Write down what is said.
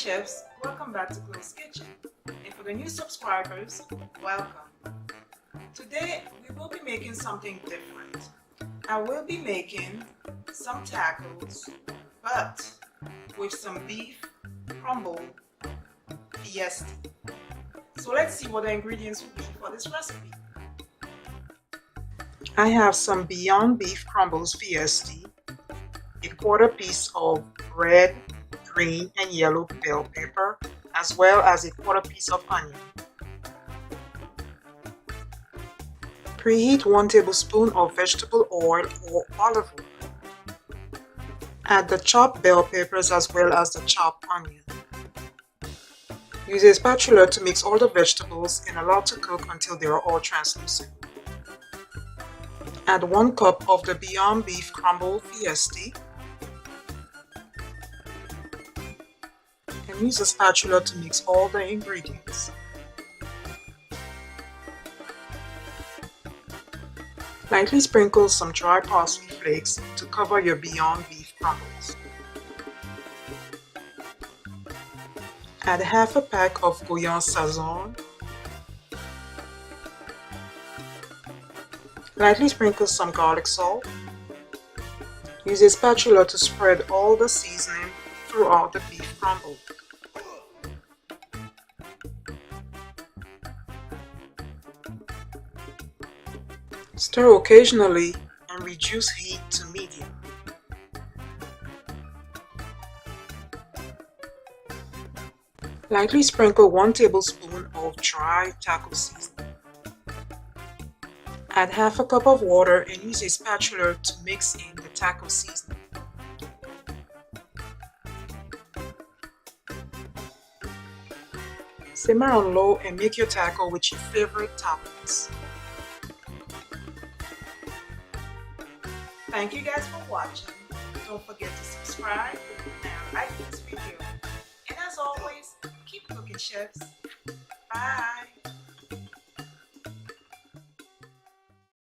chefs, welcome back to Closkitchen. And for the new subscribers, welcome. Today we will be making something different. I will be making some tacos, but with some beef crumble fiesta. So let's see what the ingredients will be for this recipe. I have some Beyond Beef Crumbles Fiesta, a quarter piece of red, green, and yellow bell pepper, as well as a quarter piece of onion. Preheat 1 tablespoon of vegetable oil or olive oil. Add the chopped bell peppers as well as the chopped onion. Use a spatula to mix all the vegetables and allow to cook until they are all translucent. Add 1 cup of the Beyond Beef Crumble Fiesta and use a spatula to mix all the ingredients. Lightly sprinkle some dry parsley flakes to cover your Beyond Beef crumbles. Add half a pack of Goya Sazon. Lightly sprinkle some garlic salt. Use a spatula to spread all the seasoning throughout the beef crumble. Stir occasionally and reduce heat to medium. Lightly sprinkle 1 tablespoon of dry taco seasoning. Add half a cup of water and use a spatula to mix in the taco seasoning. Simmer on low and make your taco with your favorite toppings. Thank you guys for watching. Don't forget to subscribe and like this video. And as always, keep cooking, chefs. Bye.